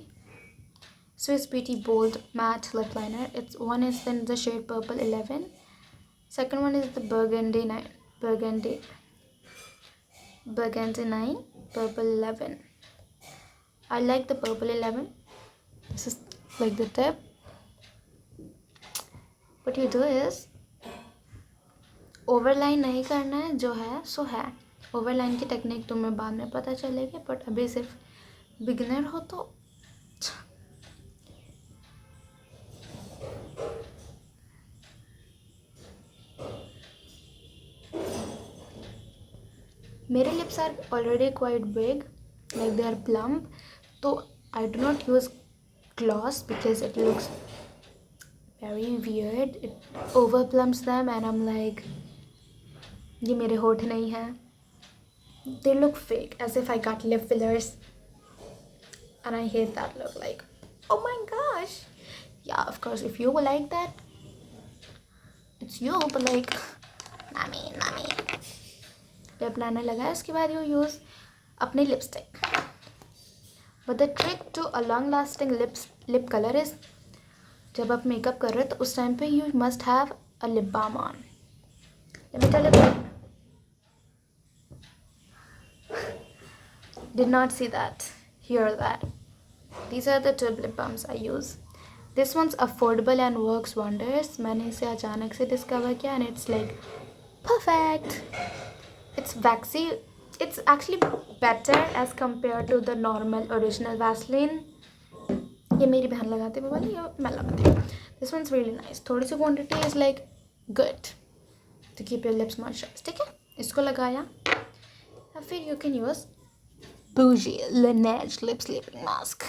Bold Matte Lip Liner. One is in the shade Purple 11, Second one is the Burgundy 9, Burgundy 9, Purple 11. I like the Purple 11. This is like the tip. What you do is overline नहीं करना है, जो है सो है. Overline की technique तुम्हें बाद में पता चलेगी, बट अभी सिर्फ बिगिनर हो तो मेरे lips are already quite big, like they are plump, so I do not use gloss because it looks very weird. It over plumps them and I'm like, ये मेरे होठ नहीं है. They look fake, as if I got lip fillers, and I hate that look. Like, oh my gosh. Yeah, of course, if you like that, it's you, but like, nami. Lip liner लगाया, उसके बाद you use अपनी lipstick. But the trick to a long lasting lip colour is, जब आप makeup कर रहे हो तो उस टाइम पे you must have a lip balm on. Let me tell you, did not see that, hear that. These are the two lip balms I use. This one's affordable and works wonders. मैंने इसे अचानक से discover किया and it's like perfect. It's waxy. It's actually better as compared to the normal original Vaseline. ये मेरी बहन लगाती है, वो वाली, ये मैं लगाती हूँ. This one's really nice. थोड़ी सी quantity is like good to keep your lips moisturized. ठीक है, इसको लगाया. और फिर you can use Bougie Laneige Lip Sleeping Mask.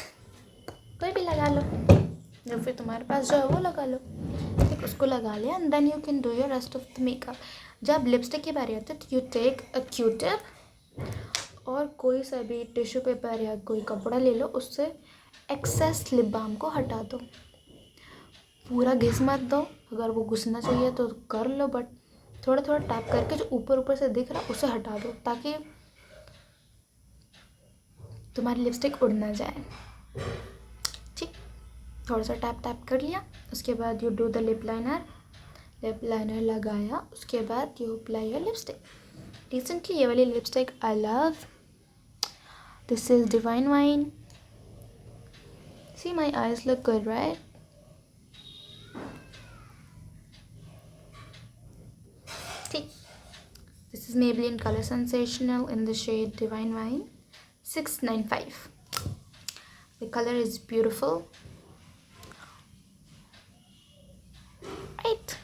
कोई भी लगा लो, या फिर तुम्हारे पास जो है वो लगा लो. ठीक, उसको लगा लिया and then you can do your rest of the makeup. जब लिपस्टिक की बारी आती है तो यू टेक अ क्यूटिप और कोई सा भी टिश्यू पेपर या कोई कपड़ा ले लो, उससे एक्सेस लिप बाम को हटा दो. पूरा घिस मत दो, अगर वो घुसना चाहिए तो कर लो, बट थोड़ा थोड़ा टैप करके जो ऊपर से दिख रहा उसे हटा दो, ताकि तुम्हारी लिपस्टिक उड़ ना जाए. ठीक, थोड़ा सा टैप कर लिया. उसके बाद you do the lip liner लगाया. उसके बाद you apply your lipstick. Recently ये वाली lipstick I love. This is divine wine. See my eyes look good, right? ठीक, this is Maybelline Color Sensational in the shade Divine Wine 695. The color is beautiful, right?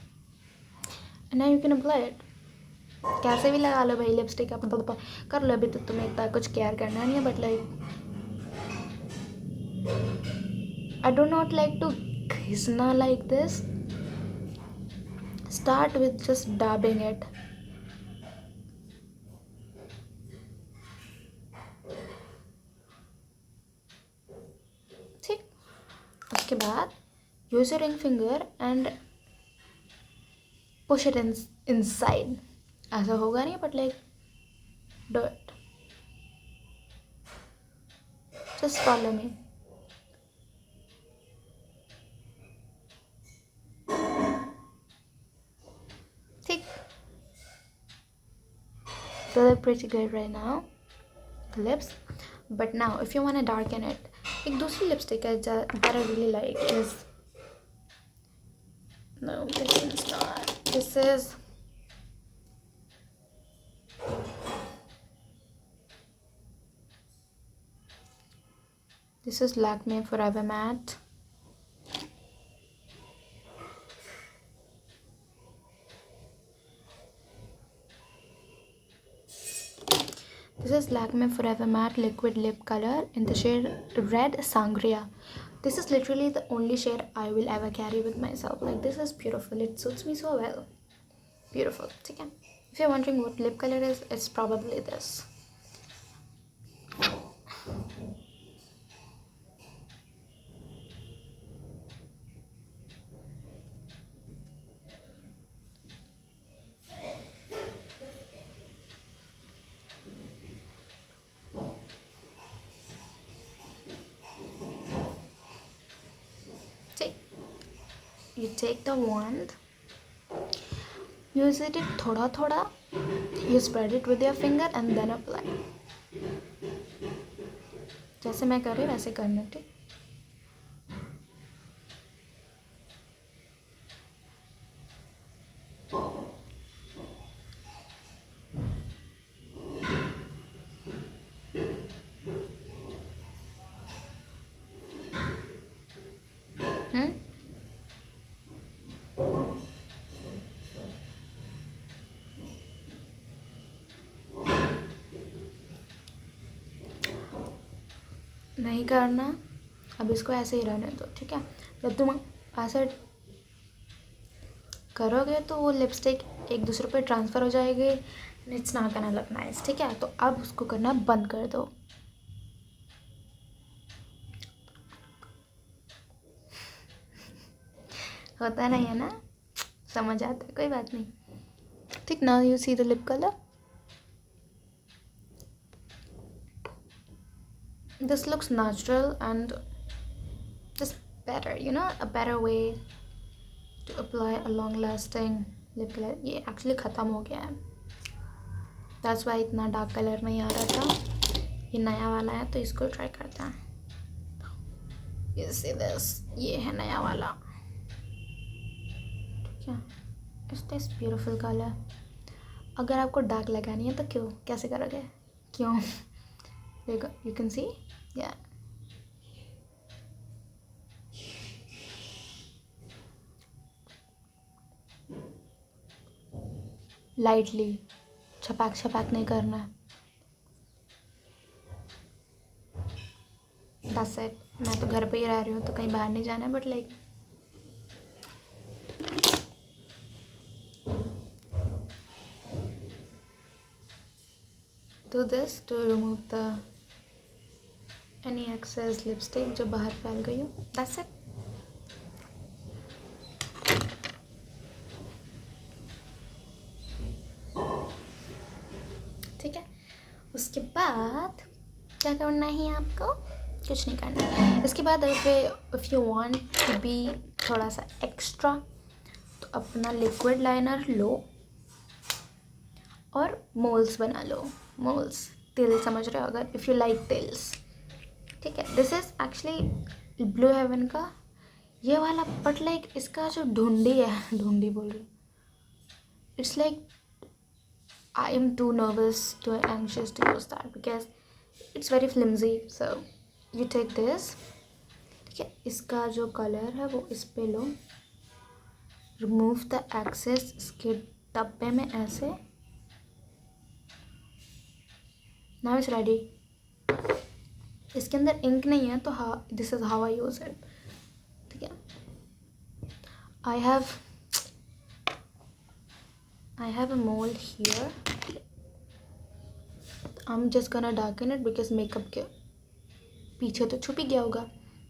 And now you can apply it. कैसे भी लगा लो भाई lipstick, अपना कर लो. अभी तो तुम्हें इतना कुछ केयर करना नहीं है, but like I do not like to घिसना like this. Start with just dabbing it. ठीक, उसके बाद use your ring finger and push it inside. ऐसा होगा नहीं, but like do it. Just follow me. ठीक, they look pretty good right now, the lips. But now if you want to darken it, एक दूसरी lipstick है that I really like is, no, this is not. This is Lakme Forever Matte. This is Lakme Forever Matte Liquid Lip Color in the shade Red Sangria. This is literally the only shade I will ever carry with myself. Like, this is beautiful. It suits me so well. Beautiful. Okay. If you're wondering what lip color is, it's probably this. You take the wand, use it थोड़ा थोड़ा, you spread it with your finger and then apply. जैसे मैं कर रही हूँ वैसे करना, ठीक। नहीं करना, अब इसको ऐसे ही रहने दो, ठीक है। जब तुम ऐसे करोगे तो वो लिपस्टिक एक दूसरे पे ट्रांसफ़र हो जाएगी and it's not gonna look nice, ठीक है। तो अब उसको करना बंद कर दो। होता नहीं है ना, समझ आता है, कोई बात नहीं, ठीक। Now you see the lip colour, this looks natural and just better, you know, a better way to apply a long lasting lip color। ये एक्चुअली ख़त्म हो गया है, that's why इतना डार्क कलर नहीं आ रहा था। ये नया वाला है तो इसको ट्राई करते हैं। You see this, ये है नया वाला, ठीक है। It's this beautiful colour. अगर आपको डार्क लगानी है तो क्यों, कैसे करोगे, क्यों, you can see, yeah। Lightly, छपाक छपाक नहीं करना है, बस इट। मैं तो घर पे ही रह रही हूँ तो कहीं बाहर नहीं जाना है, but like do this to remove the any excess lipstick जो बाहर फैल गई हो, that's it। ठीक है, उसके बाद क्या करना है आपको, कुछ नहीं करना है। इसके बाद if you want to be थोड़ा सा एक्स्ट्रा तो अपना लिक्विड लाइनर लो और मोल्स बना लो। मोल्स, तिल समझ रहे हो, अगर इफ़ यू लाइक तिल्स, ठीक है। This is actually Blue Heaven का ये वाला, बट लाइक इसका जो ढूंढी है, ढूंढी बोल रही, it's like I am too nervous, too anxious to use that because it's very flimsy. So you take this, ठीक है। इसका जो कलर है वो इस पे लो, रिमूव द एक्सेस इसके डब्बे में ऐसे। Now it's ready. इसके अंदर इंक नहीं है तो this is how I use it, ठीक है। I have a mole here. I'm just gonna darken it because makeup के पीछे तो छुप ही गया होगा,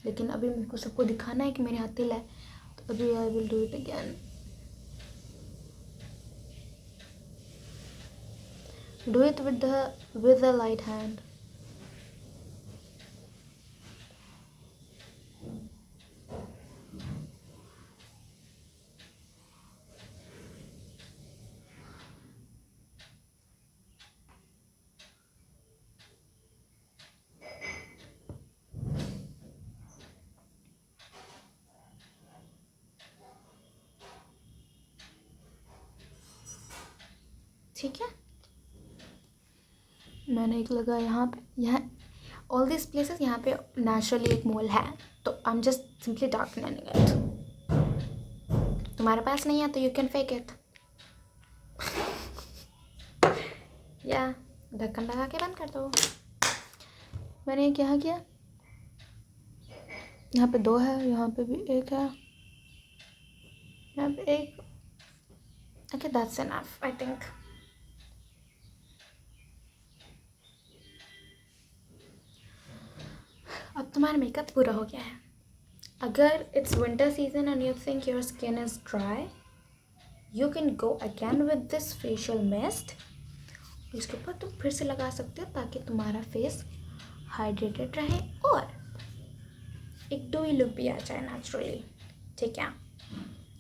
लेकिन अभी मेरे को सबको दिखाना है कि मेरे हाथ तिल है, तो अभी I will do it again. Do it with the light hand. ठीक है, मैंने एक लगा यहाँ पे, यहाँ ऑल दिस प्लेसेस, यहाँ पे नेचुरली एक मोल है तो I am just simply darkening it. तुम्हारे पास नहीं है तो यू कैन फेक इट, या ढक्कन लगा के बंद कर दो। मैंने क्या किया, यहाँ पे 2 है, यहाँ पे भी 1 है, यहाँ पे 1। Okay, that's enough I think. अब तुम्हारा मेकअप पूरा हो गया है। अगर it's winter season and you think your skin is dry, you can go again with this facial mist. इसके ऊपर तुम फिर से लगा सकते हो ताकि तुम्हारा फेस हाइड्रेटेड रहे और एक डूई लुक भी आ जाए नेचुरली, ठीक है।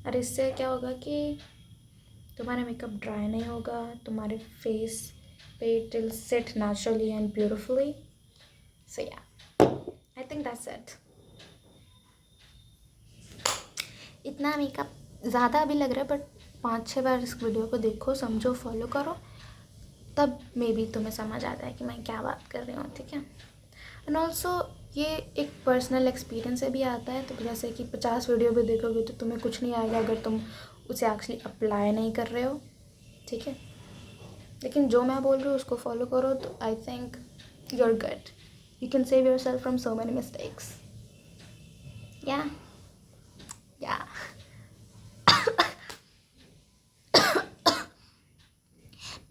और इससे क्या होगा कि तुम्हारा मेकअप ड्राई नहीं होगा, तुम्हारे फेस पे it will sit naturally and beautifully. So yeah, I think that's it. इतना मेकअप ज़्यादा भी लग रहा है, बट 5-6 बार इस वीडियो को देखो, समझो, फॉलो करो, तब मे बी तुम्हें समझ आता है कि मैं क्या बात कर रही हूँ. ठीक है. एंड ऑल्सो ये एक पर्सनल एक्सपीरियंस से भी आता है. तो जैसे कि 50 वीडियो भी देखोगे तो तुम्हें कुछ नहीं आएगा अगर तुम उसे एक्चुअली अप्लाई नहीं कर रहे हो. ठीक है. लेकिन जो मैं बोल रही हूँ उसको फॉलो करो तो I think you are good. You can save your self from so many mistakes. या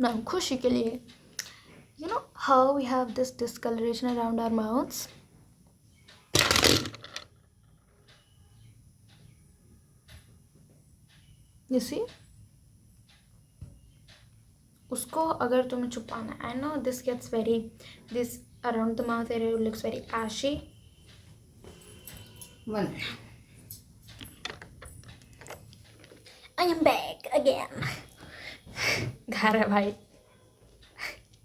ना खुशी के लिए, you know how we have this discoloration around our mouths. You see, उसको अगर तुम्हें छुपाना, I know this gets very, this around the mouth area looks very ashy. One. I am back again. घर है भाई.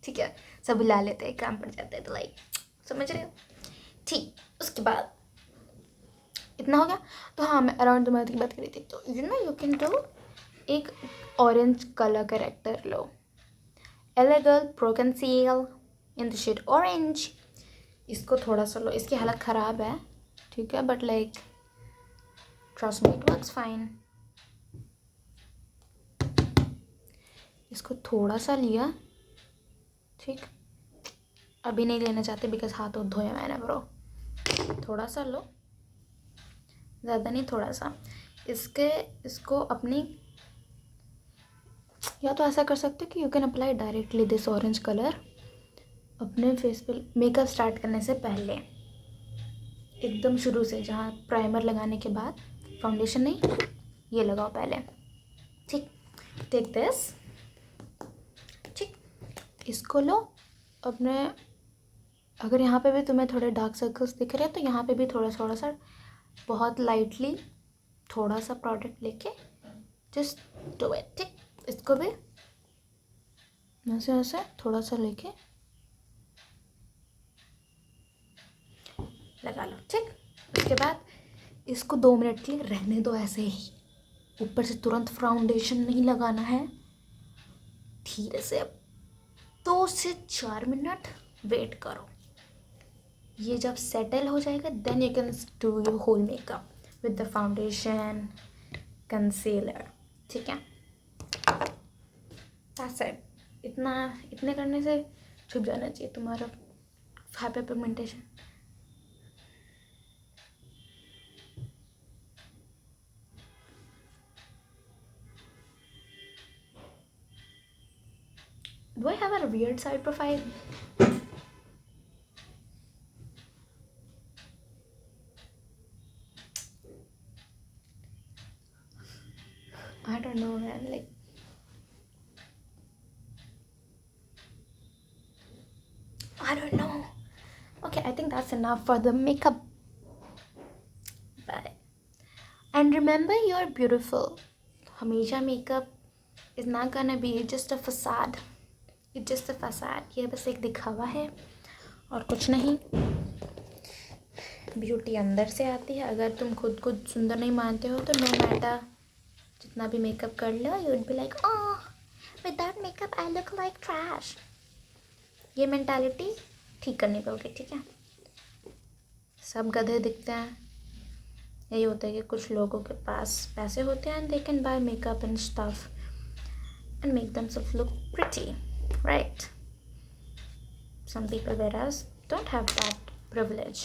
ठीक है, सब बुला लेते हैं, काम पड़ जाते हैं तो लाइक, समझ रहे हो. ठीक. उसके बाद इतना हो गया. तो हाँ, मैं अराउंड द माउथ की बात करी थी. तो यू कैन डू एक ऑरेंज कलर करेक्टर लो. L A Girl pro conceal in the shade orange. इसको थोड़ा सा लो. इसकी हालत ख़राब है, ठीक है, but like trust me it works fine. इसको थोड़ा सा लिया. ठीक. अभी नहीं लेना चाहते बिकॉज हाथ तो धोया मैंने ब्रो. थोड़ा सा लो, ज़्यादा नहीं, थोड़ा सा. इसको अपनी, या तो ऐसा कर सकते हो कि you can apply directly this orange colour अपने फेस पे मेकअप स्टार्ट करने से पहले, एकदम शुरू से, जहाँ प्राइमर लगाने के बाद. फाउंडेशन नहीं, ये लगाओ पहले. ठीक. Take this. ठीक. इसको लो अपने, अगर यहाँ पे भी तुम्हें थोड़े डार्क सर्कल्स दिख रहे हैं तो यहाँ पे भी थोड़ा सा बहुत लाइटली थोड़ा सा प्रोडक्ट लेके जस्ट डू इट. ठीक. इसको भी ऐसे थोड़ा सा लेके लगा लो. ठीक. उसके बाद इसको 2 मिनट के लिए रहने दो ऐसे ही. ऊपर से तुरंत फाउंडेशन नहीं लगाना है. धीरे से 2 से 4 मिनट वेट करो. ये जब सेटल हो जाएगा then you can do your whole makeup with the foundation, concealer. ठीक है. That's it. इतने करने से छुप जाना चाहिए तुम्हारा hyperpigmentation. Do I have a weird side profile? I don't know, man. Like, I don't know. Okay, I think that's enough for the makeup. Bye. And remember, you're beautiful. हमेशा makeup is not gonna be just a facade. It's just a facade. ये बस एक दिखावा है और कुछ नहीं. Beauty अंदर से आती है. अगर तुम खुद को सुंदर नहीं मानते हो तो नो मैटर जितना भी मेकअप कर लो, you would be like, oh without makeup I look like trash. ये मेंटालिटी ठीक करनी पड़ेगी. ठीक है. सब गधे दिखते हैं. यही होता है कि कुछ लोगों के पास पैसे होते हैं and they can buy makeup and stuff and make themselves look pretty, right. Some people whereas don't have that privilege.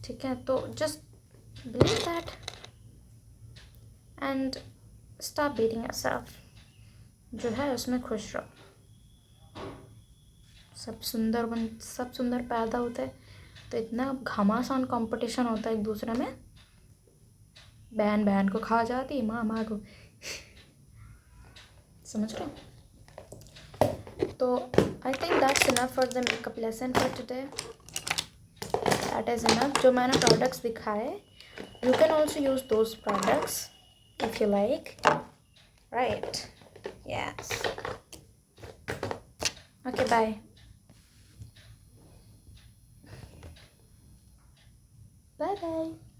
ठीक है. तो just believe that and stop beating yourself. जो है उसमें खुश रहो. सब सुंदर पैदा होते हैं तो इतना घमासान कंपटीशन होता है एक दूसरे में. बहन को खा जाती है, माँ को. समझ रहे हो. तो I think that's enough for the makeup lesson for today. That is enough. जो मैंने प्रोडक्ट्स दिखाए, you can also use those products if you like, right. Yes okay bye bye bye